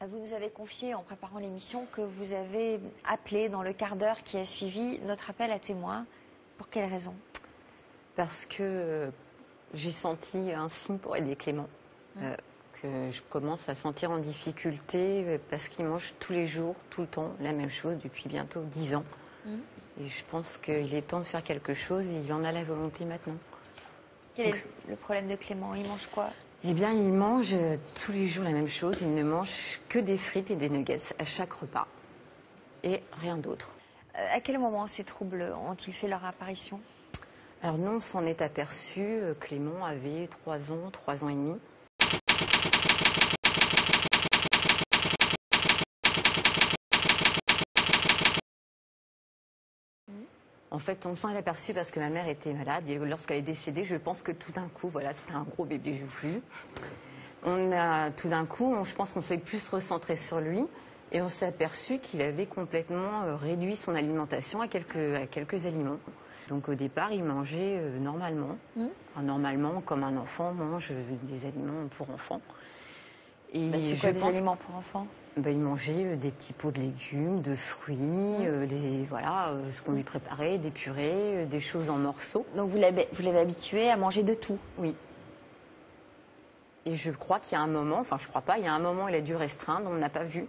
Vous nous avez confié en préparant l'émission que vous avez appelé dans le quart d'heure qui a suivi notre appel à témoins. Pour quelle raison? Parce que j'ai senti un signe pour aider Clément. Que je commence à sentir en difficulté parce qu'il mange tous les jours, tout le temps, la même chose depuis bientôt 10 ans. Et je pense qu'il est temps de faire quelque chose et il en a la volonté maintenant. Quel est le problème de Clément? Il mange quoi? Eh bien, il mange tous les jours la même chose. Il ne mange que des frites et des nuggets à chaque repas. Et rien d'autre. À quel moment ces troubles ont-ils fait leur apparition? Alors nous, on s'en est aperçu. Clément avait 3 ans, 3 ans et demi. En fait, on s'en est aperçu parce que ma mère était malade et lorsqu'elle est décédée, je pense que tout d'un coup, voilà, c'était un gros bébé joufflu. Tout d'un coup, je pense qu'on s'est plus recentré sur lui et on s'est aperçu qu'il avait complètement réduit son alimentation à quelques aliments. Donc au départ, il mangeait normalement, enfin, normalement comme un enfant mange des aliments pour enfants. C'est quoi des aliments pour enfants? Il mangeait des petits pots de légumes, de fruits, voilà, ce qu'on lui préparait, des purées, des choses en morceaux. Donc vous l'avez habitué à manger de tout? Oui. Et je crois qu'il y a un moment, enfin je crois pas, il y a un moment il a dû restreindre, on n'a pas vu.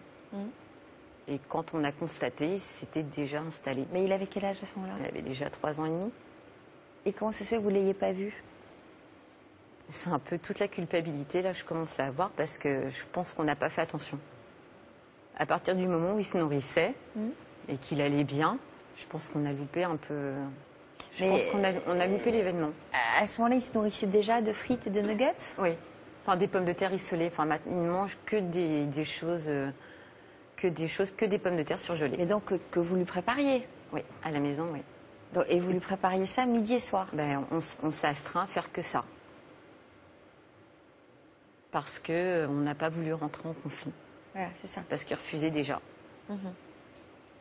Et quand on a constaté, c'était déjà installé. Mais il avait quel âge à ce moment-là? Il avait déjà 3 ans et demi. Et comment ça se fait que vous ne l'ayez pas vu? C'est un peu toute la culpabilité, là, je commence à avoir, parce que je pense qu'on n'a pas fait attention. À partir du moment où il se nourrissait et qu'il allait bien, je pense qu'on a loupé un peu... Je pense qu'on a loupé l'événement. À ce moment-là, il se nourrissait déjà de frites et de nuggets? Oui. Enfin, des pommes de terre isolées. Enfin, il ne mange que des choses... que des pommes de terre surgelées. Mais donc que vous lui prépariez? Oui, à la maison, oui. Donc, et vous lui prépariez ça midi et soir? On s'est astreint à faire que ça. Parce qu'on n'a pas voulu rentrer en conflit. Voilà, c'est ça. Parce qu'il refusait déjà.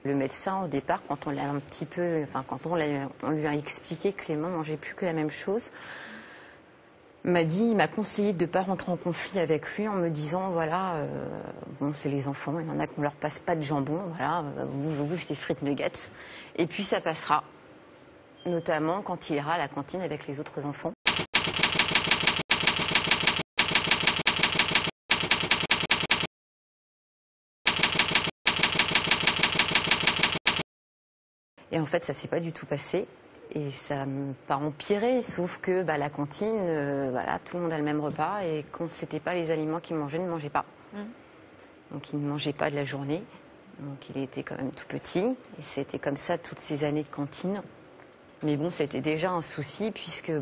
Le médecin, au départ, quand on l'a un petit peu... Enfin, quand on lui a expliqué que Clément ne mangeait plus que la même chose, il m'a conseillé de ne pas rentrer en conflit avec lui en me disant, voilà, bon, c'est les enfants, il y en a qu'on leur passe pas de jambon, voilà, vous c'est frites nuggets. Et puis ça passera, notamment quand il ira à la cantine avec les autres enfants. Et en fait, ça s'est pas du tout passé. Et ça n'a pas empiré, sauf que la cantine, voilà, tout le monde a le même repas. Et quand ce n'était pas les aliments qu'il mangeait, il ne mangeait pas. Donc il ne mangeait pas de la journée. Donc il était quand même tout petit. Et c'était comme ça toutes ces années de cantine. Mais bon, c'était déjà un souci, puisque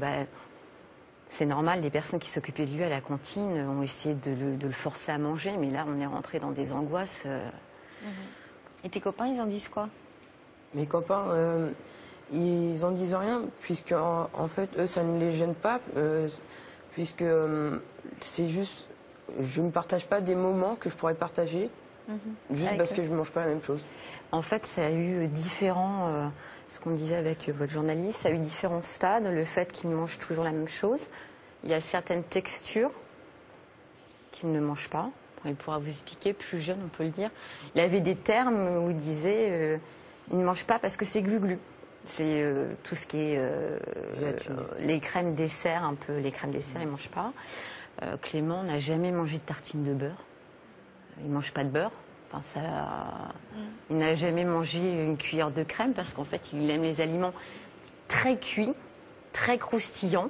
c'est normal, les personnes qui s'occupaient de lui à la cantine ont essayé de le forcer à manger. Mais là, on est rentré dans des angoisses. Et tes copains, ils en disent quoi? Mes copains, ils en disent rien, puisque en fait, eux, ça ne les gêne pas, puisque c'est juste, je ne partage pas des moments que je pourrais partager, juste parce que je ne mange pas la même chose. En fait, ça a eu différents, ce qu'on disait avec votre journaliste, ça a eu différents stades. Le fait qu'il mange toujours la même chose, il y a certaines textures qu'il ne mange pas. Il pourra vous expliquer, plus jeune, on peut le dire. Il avait des termes où il disait... il ne mange pas parce que c'est glu-glu. C'est tout ce qui est les crèmes dessert, un peu les crèmes dessert, il ne mange pas. Clément n'a jamais mangé de tartine de beurre. Il ne mange pas de beurre. Enfin, il n'a jamais mangé une cuillère de crème parce qu'en fait, il aime les aliments très cuits, très croustillants.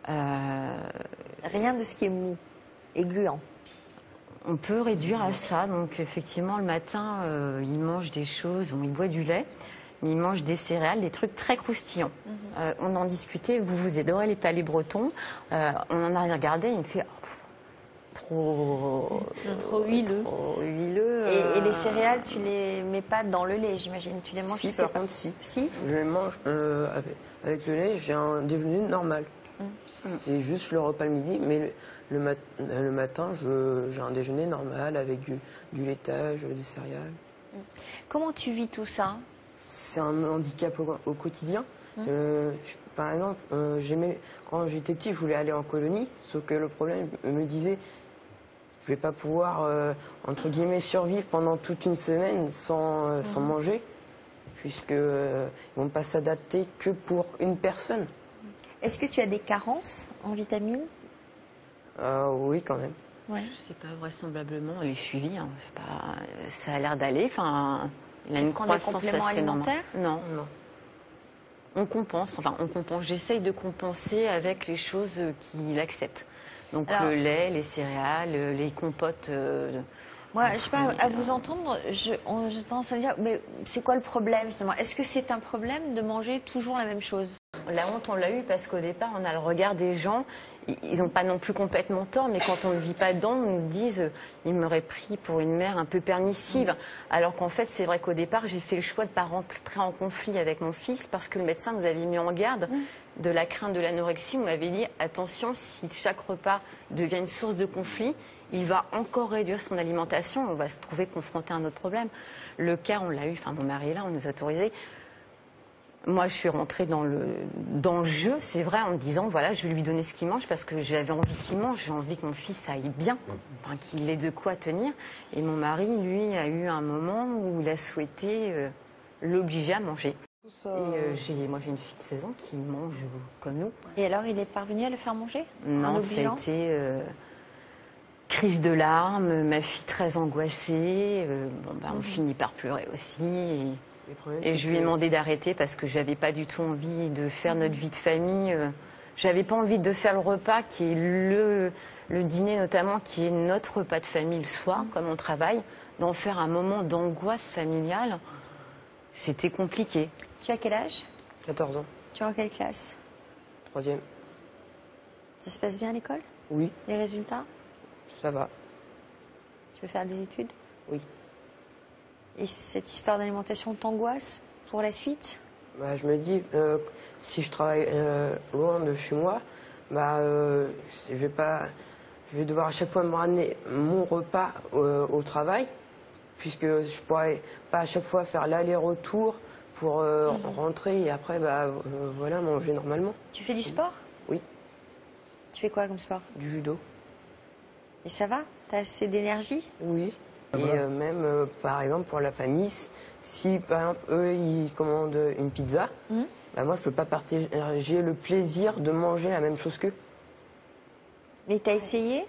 Rien de ce qui est mou et gluant. On peut réduire à ça. Donc effectivement, le matin, il mange des choses, il boit du lait, mais il mange des céréales, des trucs très croustillants. On en discutait, vous adorez les palais bretons. On en a regardé, il me fait trop huileux. Trop huileux. Et les céréales, tu les mets pas dans le lait, j'imagine. Tu les manges. Si, par contre, si. Si. Je les mange avec le lait, j'ai un déjeuner normal. C'est juste le repas le midi, mais le matin, j'ai un déjeuner normal avec du laitage, des céréales. Comment tu vis tout ça? C'est un handicap au quotidien. Par exemple, quand j'étais petit, je voulais aller en colonie, sauf que le problème me disait je vais pas pouvoir, entre guillemets, survivre pendant toute une semaine sans manger, puisque ils vont pas s'adapter que pour une personne. Est-ce que tu as des carences en vitamines? Oui, quand même. Ouais. Je sais pas, vraisemblablement, elle est suivie. Hein. Ça a l'air d'aller. Enfin, il a une Prends des croissance compléments assez normale. alimentaires? Non. Non. On compense. Enfin, on compense. J'essaye de compenser avec les choses qu'il accepte. Donc Alors, le lait, les céréales, les compotes. Moi, je sais pas, à vous entendre, j'ai tendance à me dire, mais c'est quoi le problème finalement? Est-ce que c'est un problème de manger toujours la même chose? La honte, on l'a eu parce qu'au départ, on a le regard des gens. Ils n'ont pas non plus complètement tort, mais quand on ne vit pas dedans, on nous disent ils m'auraient pris pour une mère un peu permissive. Alors qu'en fait, c'est vrai qu'au départ, j'ai fait le choix de ne pas rentrer en conflit avec mon fils parce que le médecin nous avait mis en garde de la crainte de l'anorexie. On m'avait dit attention, si chaque repas devient une source de conflit, il va encore réduire son alimentation, on va se trouver confronté à un autre problème. Le cas, on l'a eu, enfin mon mari est là, on nous a autorisé. Moi, je suis rentrée dans le jeu, c'est vrai, en me disant, voilà, je vais lui donner ce qu'il mange parce que j'avais envie qu'il mange, j'ai envie que mon fils aille bien, enfin, qu'il ait de quoi tenir. Et mon mari, lui, a eu un moment où il a souhaité l'obliger à manger. Et moi, j'ai une fille de 16 ans qui mange comme nous. Et alors, il est parvenu à le faire manger? Non, ça a été crise de larmes, ma fille très angoissée. On finit par pleurer aussi. Et je lui ai demandé d'arrêter parce que j'avais pas du tout envie de faire notre vie de famille. J'avais pas envie de faire le repas qui est le dîner notamment, qui est notre repas de famille le soir, comme on travaille, d'en faire un moment d'angoisse familiale. C'était compliqué. Tu as quel âge? 14 ans. Tu es en quelle classe? 3e. Ça se passe bien à l'école? Oui, Les résultats? ça va. Tu veux faire des études? Oui. Et cette histoire d'alimentation t'angoisse pour la suite? Bah, je me dis, si je travaille loin de chez moi, je vais devoir à chaque fois me ramener mon repas au travail, puisque je pourrais pas à chaque fois faire l'aller-retour pour rentrer et après voilà, manger normalement. Tu fais du sport? Oui, Tu fais quoi comme sport? du judo. Et ça va? T'as assez d'énergie? Oui. Et même, par exemple, pour la famille, si par exemple, eux, ils commandent une pizza, moi, je peux pas partager le plaisir de manger la même chose qu'eux. Mais t'as essayé?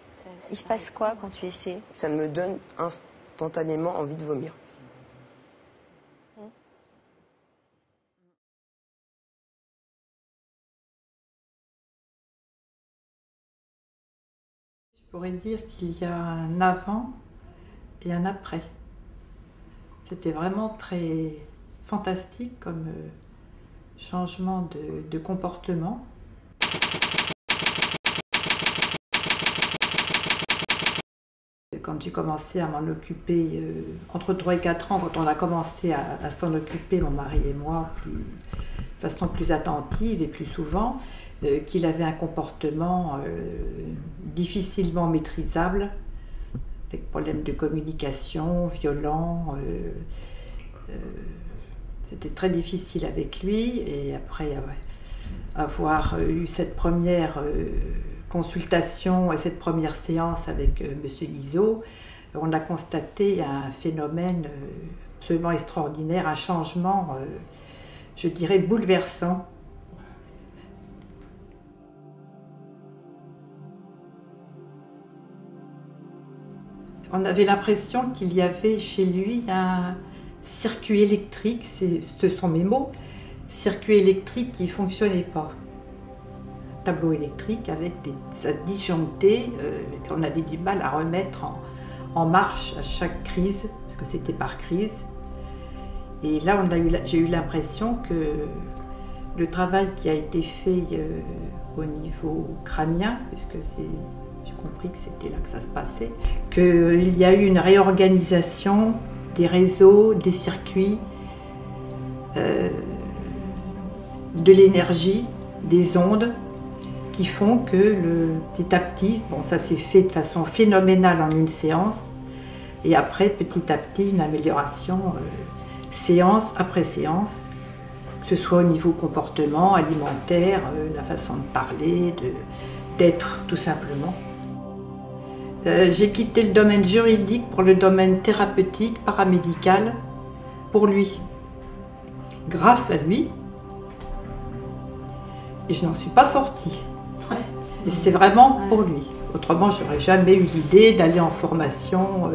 Il se passe quoi quand tu essaies? Ça me donne instantanément envie de vomir. Je pourrais dire qu'il y a un avant et un après. C'était vraiment très fantastique comme changement de comportement. Quand j'ai commencé à m'en occuper, entre 3 et 4 ans, quand on a commencé à s'en occuper, mon mari et moi, de façon plus attentive et plus souvent, qu'il avait un comportement difficilement maîtrisable, avec problèmes de communication, violent. C'était très difficile avec lui. Et après avoir eu cette première consultation et cette première séance avec M. Guizot, on a constaté un phénomène absolument extraordinaire, un changement, je dirais, bouleversant. On avait l'impression qu'il y avait chez lui un circuit électrique, ce sont mes mots, circuit électrique qui ne fonctionnait pas. Un tableau électrique avec ça disjonctait, qu'on avait du mal à remettre en marche à chaque crise, parce que c'était par crise. Et là, j'ai eu l'impression que le travail qui a été fait au niveau crânien, puisque j'ai compris que c'était là que ça se passait, qu'il y a eu une réorganisation des réseaux, des circuits, de l'énergie, des ondes, qui font que petit à petit, bon, ça s'est fait de façon phénoménale en une séance, et après, petit à petit, une amélioration séance après séance, que ce soit au niveau comportement, alimentaire, la façon de parler, d'être tout simplement. J'ai quitté le domaine juridique pour le domaine thérapeutique, paramédical, pour lui. Grâce à lui. Et je n'en suis pas sortie. Ouais. Et c'est vraiment pour lui. Autrement, j'aurais jamais eu l'idée d'aller en formation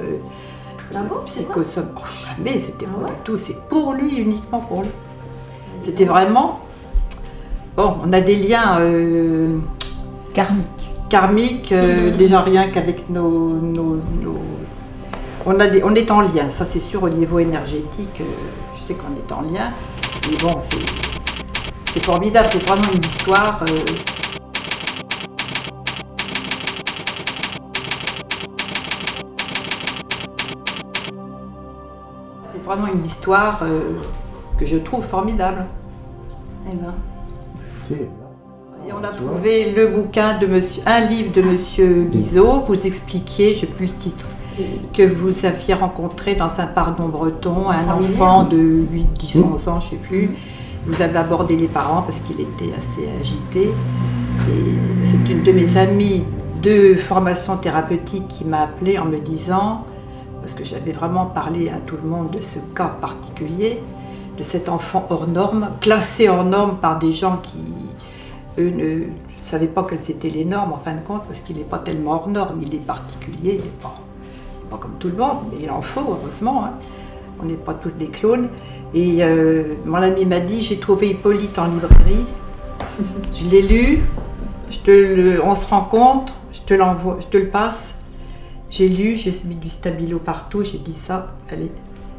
Ah bon, c'est quoi? psychosome. Oh, jamais, c'était Ah pas ouais? du tout. C'est pour lui, uniquement pour lui. C'était vraiment... Bon, on a des liens Karmique. karmiques, déjà rien qu'avec nos... On est en lien, ça c'est sûr, au niveau énergétique, je sais qu'on est en lien. Mais bon, c'est formidable, c'est vraiment une histoire... C'est vraiment une histoire que je trouve formidable. Eh ben. Ok. Et on a trouvé le bouquin de monsieur, un livre de monsieur Guizot. Vous expliquiez, je n'ai plus le titre, que vous aviez rencontré dans un pardon breton C'est un familier, enfant hein. de 8-10 ans, je ne sais plus. Vous avez abordé les parents parce qu'il était assez agité. Et c'est une de mes amies de formation thérapeutique qui m'a appelée en me disant, parce que j'avais vraiment parlé à tout le monde de ce cas particulier, de cet enfant hors norme, classé hors norme par des gens qui, eux, ne savaient pas quelles étaient les normes en fin de compte, parce qu'il n'est pas tellement hors norme, il est particulier, il n'est pas comme tout le monde, mais il en faut, heureusement. Hein. On n'est pas tous des clones. Et mon ami m'a dit, j'ai trouvé Hippolyte en librairie, je l'ai lu, on se rencontre, je te l'envoie, je te le passe. J'ai lu, j'ai mis du stabilo partout, j'ai dit ça, allez.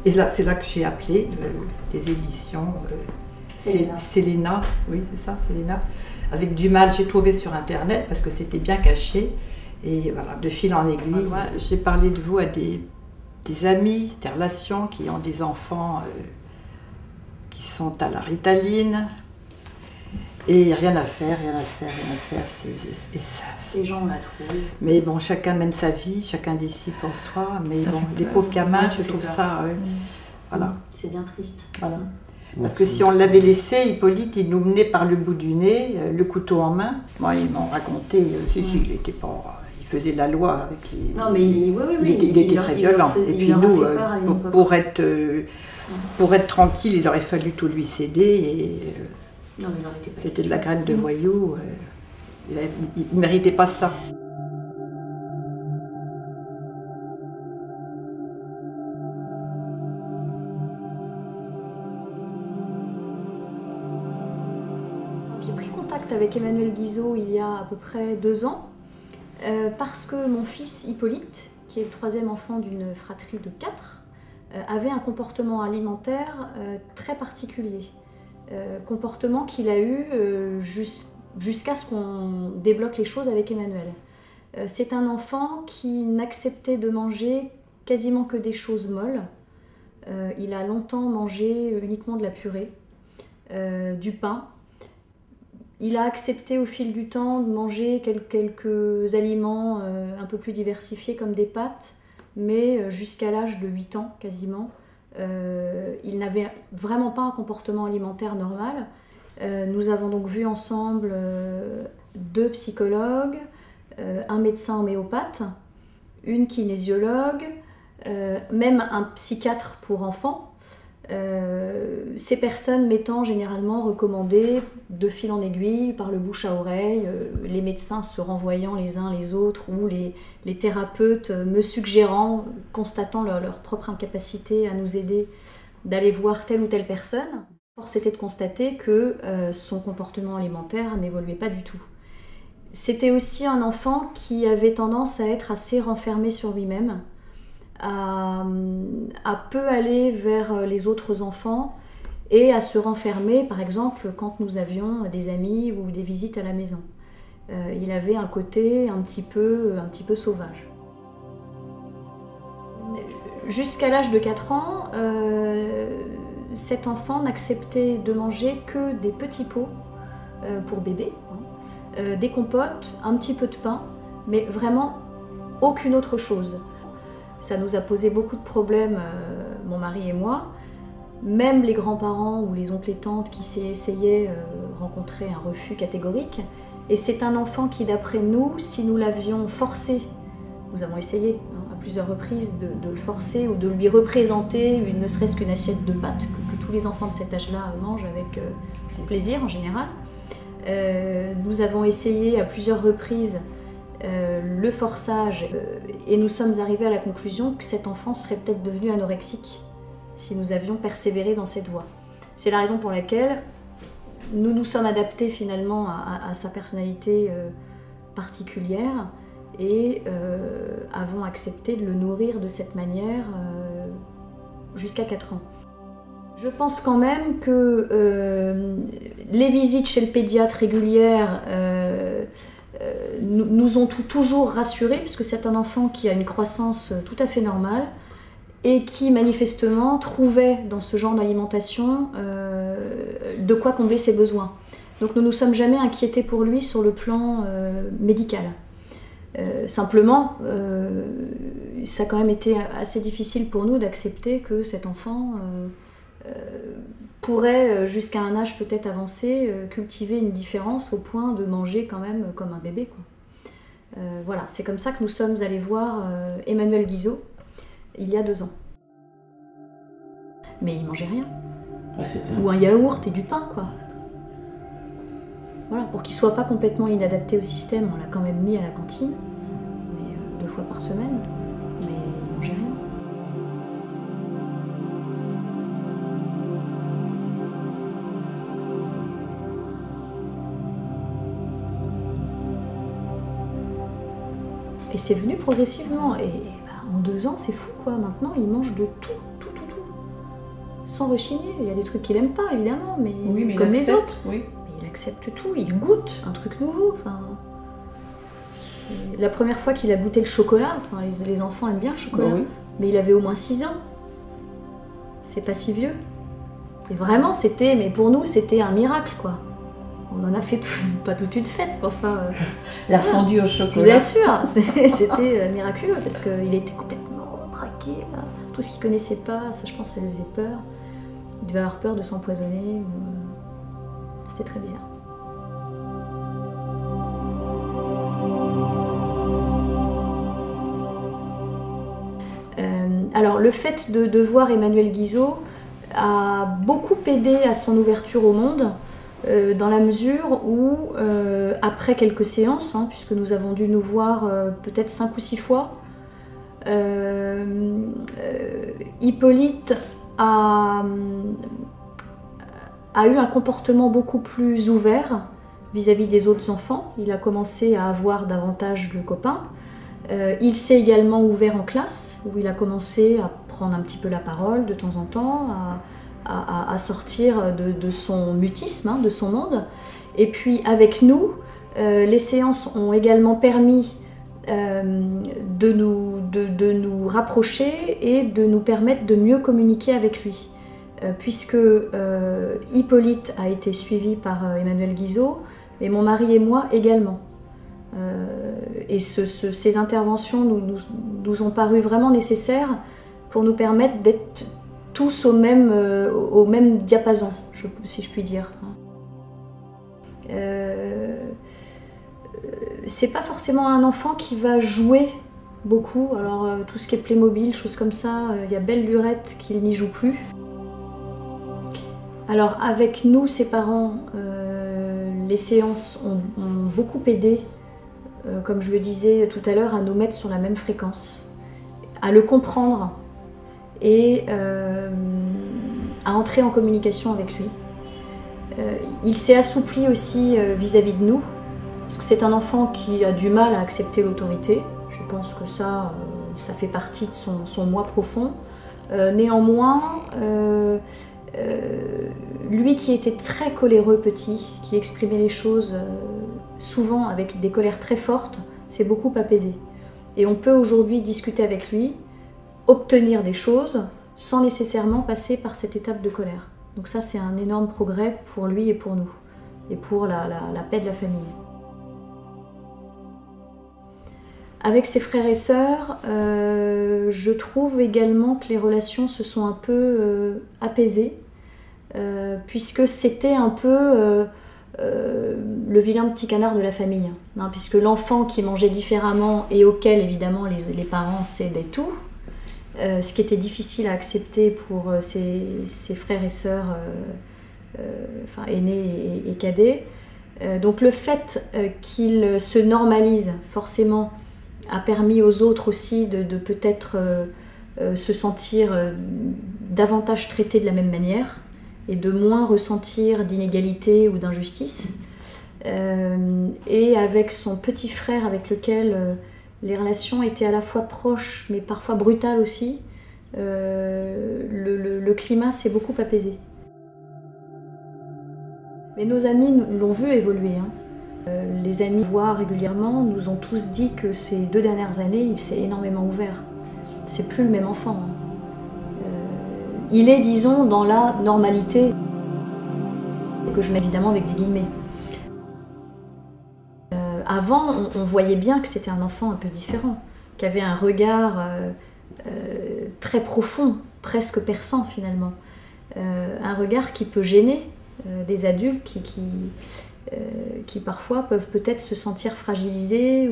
Et là, c'est là que j'ai appelé les éditions Céléna, oui, c'est ça, Céléna. Avec du mal, j'ai trouvé sur internet parce que c'était bien caché. Et voilà, de fil en aiguille, j'ai parlé de vous à des amis, des relations qui ont des enfants qui sont à la Ritaline. Et rien à faire. Les gens, on l'a trouvé. Mais bon, chacun mène sa vie, chacun décide pour soi. Mais bon, les pauvres gamins, je trouve ça... voilà. C'est bien triste. Voilà. Parce que si on l'avait laissé, Hippolyte, il nous menait par le bout du nez, le couteau en main. Moi, ils m'ont raconté, il était pas... Il faisait la loi avec les... Non, mais il était très violent. Et puis nous, pour être tranquille, il aurait fallu tout lui céder. Et non, mais il en était pas c'était de la graine de voyou. Il ne méritait pas ça. J'ai pris contact avec Emmanuel Guizot il y a à peu près 2 ans parce que mon fils Hippolyte, qui est le 3e enfant d'une fratrie de 4, avait un comportement alimentaire très particulier. Comportement qu'il a eu jusqu'à ce qu'on débloque les choses avec Emmanuel. C'est un enfant qui n'acceptait de manger quasiment que des choses molles. Il a longtemps mangé uniquement de la purée, du pain. Il a accepté au fil du temps de manger quelques aliments un peu plus diversifiés comme des pâtes, mais jusqu'à l'âge de 8 ans quasiment, il n'avait vraiment pas un comportement alimentaire normal. Nous avons donc vu ensemble 2 psychologues, un médecin homéopathe, une kinésiologue, même un psychiatre pour enfants. Ces personnes m'étant généralement recommandées de fil en aiguille, par le bouche à oreille, les médecins se renvoyant les uns les autres ou les thérapeutes me suggérant, constatant leur propre incapacité à nous aider, d'aller voir telle ou telle personne. Force était de constater que son comportement alimentaire n'évoluait pas du tout. C'était aussi un enfant qui avait tendance à être assez renfermé sur lui-même, à peu aller vers les autres enfants et à se renfermer, par exemple, quand nous avions des amis ou des visites à la maison. Il avait un côté un petit peu sauvage. Jusqu'à l'âge de 4 ans, cet enfant n'acceptait de manger que des petits pots pour bébé, des compotes, un petit peu de pain, mais vraiment aucune autre chose. Ça nous a posé beaucoup de problèmes, mon mari et moi. Même les grands-parents ou les oncles et tantes qui s'y essayaient rencontraient un refus catégorique. Et c'est un enfant qui, d'après nous, si nous l'avions forcé Nous avons essayé à plusieurs reprises de le forcer ou de lui représenter ne serait-ce qu'une assiette de pâtes que tous les enfants de cet âge-là mangent avec plaisir en général. Nous avons essayé à plusieurs reprises le forçage et nous sommes arrivés à la conclusion que cet enfant serait peut-être devenu anorexique si nous avions persévéré dans cette voie. C'est la raison pour laquelle nous nous sommes adaptés finalement à sa personnalité particulière et avons accepté de le nourrir de cette manière jusqu'à 4 ans. Je pense quand même que les visites chez le pédiatre régulières nous ont toujours rassurés, puisque c'est un enfant qui a une croissance tout à fait normale et qui manifestement trouvait dans ce genre d'alimentation de quoi combler ses besoins. Donc nous ne nous sommes jamais inquiétés pour lui sur le plan médical. Simplement, ça a quand même été assez difficile pour nous d'accepter que cet enfant pourrait, jusqu'à un âge peut-être avancé, cultiver une différence au point de manger quand même comme un bébé, quoi. Voilà, c'est comme ça que nous sommes allés voir Emmanuel Guizot il y a 2 ans. Mais il mangeait rien. Ouais, ou un yaourt et du pain, quoi. Voilà, pour qu'il ne soit pas complètement inadapté au système, on l'a quand même mis à la cantine, mais 2 fois par semaine, mais il mangeait rien. Et c'est venu progressivement, et en 2 ans, c'est fou, quoi. Maintenant, il mange de tout. Sans rechigner. Il y a des trucs qu'il n'aime pas, évidemment, mais, oui, mais comme les autres. Oui. Mais il accepte tout, il goûte un truc nouveau. Enfin, la première fois qu'il a goûté le chocolat, enfin, les enfants aiment bien le chocolat, oui. Mais il avait au moins 6 ans. C'est pas si vieux. Et vraiment, c'était, mais pour nous, c'était un miracle, quoi. On en a fait pas toute une fête, quoi. Enfin, la fondue au chocolat. Je vous assure, c'était miraculeux parce qu'il était complètement braqué. Là. Tout ce qu'il connaissait pas, ça, je pense, ça lui faisait peur. Il devait avoir peur de s'empoisonner. C'était très bizarre. Alors, le fait de voir Emmanuel Guizot a beaucoup aidé à son ouverture au monde, dans la mesure où, après quelques séances, puisque nous avons dû nous voir peut-être 5 ou 6 fois, Hippolyte a eu un comportement beaucoup plus ouvert vis-à-vis des autres enfants. Il a commencé à avoir davantage de copains. Il s'est également ouvert en classe, où il a commencé à prendre un petit peu la parole de temps en temps, à sortir de son mutisme, de son monde. Et puis avec nous, les séances ont également permis de nous rapprocher et de nous permettre de mieux communiquer avec lui. Puisque Hippolyte a été suivi par Emmanuel Guizot, et mon mari et moi également. Et ces interventions nous ont paru vraiment nécessaires pour nous permettre d'être tous au même diapason, si je puis dire. C'est pas forcément un enfant qui va jouer beaucoup. Alors tout ce qui est Playmobil, choses comme ça, il y a belle lurette qu'il n'y joue plus. Alors avec nous, ses parents, les séances ont beaucoup aidé, comme je le disais tout à l'heure, à nous mettre sur la même fréquence, à le comprendre et à entrer en communication avec lui. Il s'est assoupli aussi vis-à-vis de nous, parce que c'est un enfant qui a du mal à accepter l'autorité. Je pense que ça fait partie de son moi profond. Néanmoins, lui qui était très coléreux petit, qui exprimait les choses souvent avec des colères très fortes, s'est beaucoup apaisé. Et on peut aujourd'hui discuter avec lui, obtenir des choses, sans nécessairement passer par cette étape de colère. Donc ça, c'est un énorme progrès pour lui et pour nous, et pour la paix de la famille. Avec ses frères et sœurs, je trouve également que les relations se sont un peu apaisées, puisque c'était un peu le vilain petit canard de la famille, hein, puisque l'enfant qui mangeait différemment et auquel évidemment les parents cédaient tout, ce qui était difficile à accepter pour ses frères et sœurs enfin, aînés et cadets. Donc le fait qu'il se normalise forcément a permis aux autres aussi de peut-être se sentir davantage traités de la même manière et de moins ressentir d'inégalité ou d'injustice. Et avec son petit frère avec lequel les relations étaient à la fois proches mais parfois brutales aussi, le climat s'est beaucoup apaisé. Mais nos amis l'ont vu évoluer. Hein. Les amis voient régulièrement, nous ont tous dit que ces 2 dernières années, il s'est énormément ouvert. C'est plus le même enfant. Hein. Il est, disons, dans la normalité, que je mets évidemment avec des guillemets. Avant, on voyait bien que c'était un enfant un peu différent, qui avait un regard très profond, presque perçant finalement. Un regard qui peut gêner des adultes qui parfois peuvent peut-être se sentir fragilisés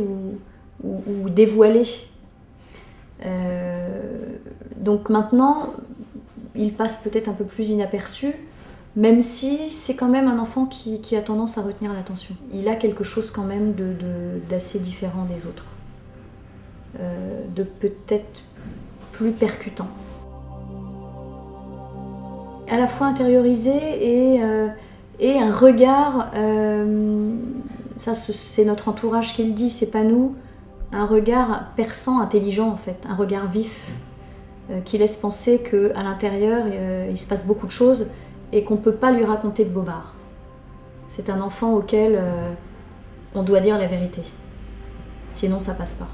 ou dévoilés. Donc maintenant, il passe peut-être un peu plus inaperçu, même si c'est quand même un enfant qui a tendance à retenir l'attention. Il a quelque chose quand même d'assez différent des autres, de peut-être plus percutant. À la fois intériorisé et un regard, ça c'est notre entourage qui le dit, c'est pas nous, un regard perçant, intelligent en fait, un regard vif, qui laisse penser qu'à l'intérieur il se passe beaucoup de choses et qu'on ne peut pas lui raconter de bobards. C'est un enfant auquel on doit dire la vérité, sinon ça passe pas.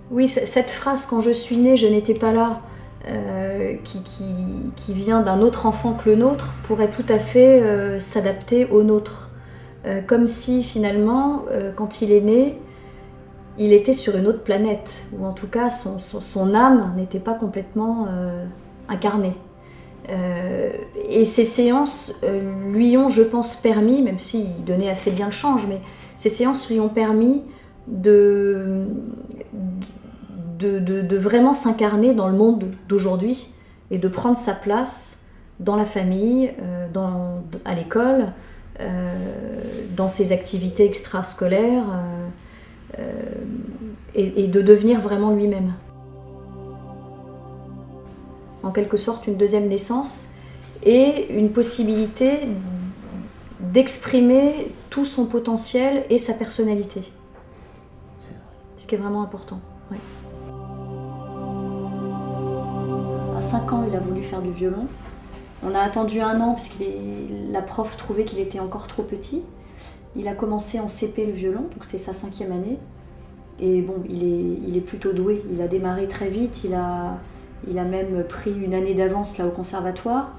Oui, cette phrase « quand je suis née, je n'étais pas là », qui vient d'un autre enfant que le nôtre, pourrait tout à fait s'adapter au nôtre. Comme si finalement, quand il est né, il était sur une autre planète, ou en tout cas son âme n'était pas complètement incarnée. Et ces séances lui ont, je pense, permis, même s'il donnait assez bien le change, mais ces séances lui ont permis de vraiment s'incarner dans le monde d'aujourd'hui et de prendre sa place dans la famille, à l'école, dans ses activités extrascolaires et de devenir vraiment lui-même. En quelque sorte, une deuxième naissance et une possibilité d'exprimer tout son potentiel et sa personnalité. Ce qui est vraiment important. Ouais. À 5 ans, il a voulu faire du violon. On a attendu 1 an parce que la prof trouvait qu'il était encore trop petit. Il a commencé en CP le violon, donc c'est sa 5e année. Et bon, il est plutôt doué. Il a démarré très vite. Il a même pris une année d'avance là au conservatoire.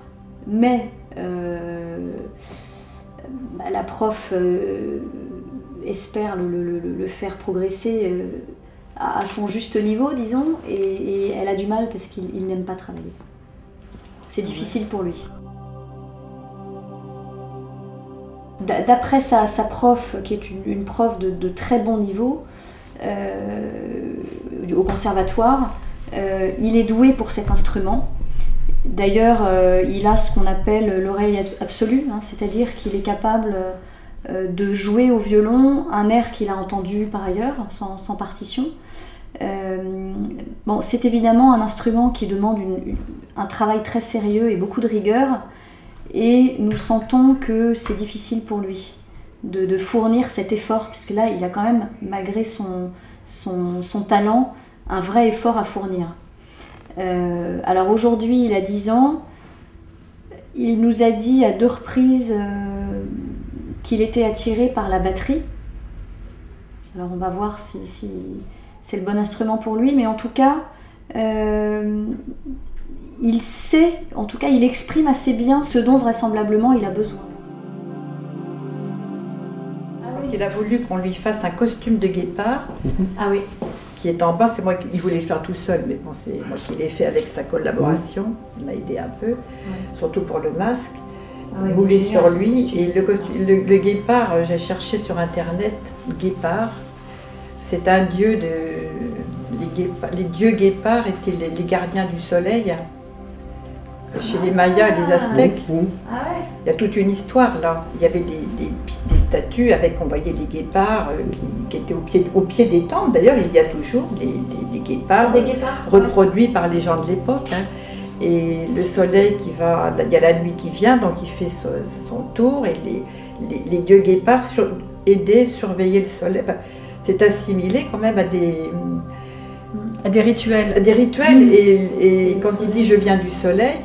Mais la prof espère le faire progresser à son juste niveau, disons, et elle a du mal parce qu'il n'aime pas travailler. C'est difficile pour lui. D'après sa prof, qui est une prof de très bon niveau, au conservatoire, il est doué pour cet instrument. D'ailleurs, il a ce qu'on appelle l'oreille absolue, hein, c'est-à-dire qu'il est capable de jouer au violon un air qu'il a entendu par ailleurs, sans partition. Bon, c'est évidemment un instrument qui demande un travail très sérieux et beaucoup de rigueur, et nous sentons que c'est difficile pour lui de fournir cet effort, puisque là, il a quand même, malgré son talent, un vrai effort à fournir. Alors aujourd'hui, il a 10 ans, il nous a dit à 2 reprises qu'il était attiré par la batterie. Alors on va voir si c'est le bon instrument pour lui, mais en tout cas, il sait, en tout cas il exprime assez bien ce dont vraisemblablement il a besoin. Il a voulu qu'on lui fasse un costume de guépard. Ah oui. qui est en bas, c'est moi qui voulais le faire tout seul, mais bon, c'est moi qui l'ai fait avec sa collaboration. Il m'a aidé un peu, surtout pour le masque. Moulé sur lui. Et le guépard, j'ai cherché sur internet, guépard. C'est un dieu les dieux guépards étaient les gardiens du soleil. Chez les Mayas et les Aztèques, il y a toute une histoire là. Il y avait des statues avec, on voyait les guépards qui étaient au pied des temples. D'ailleurs, il y a toujours des guépards reproduits par les gens de l'époque. Hein. Et le soleil qui va, il y a la nuit qui vient, donc il fait son tour et les dieux guépards surveillaient le soleil. Enfin, c'est assimilé quand même à des rituels. Et quand il dit je viens du soleil,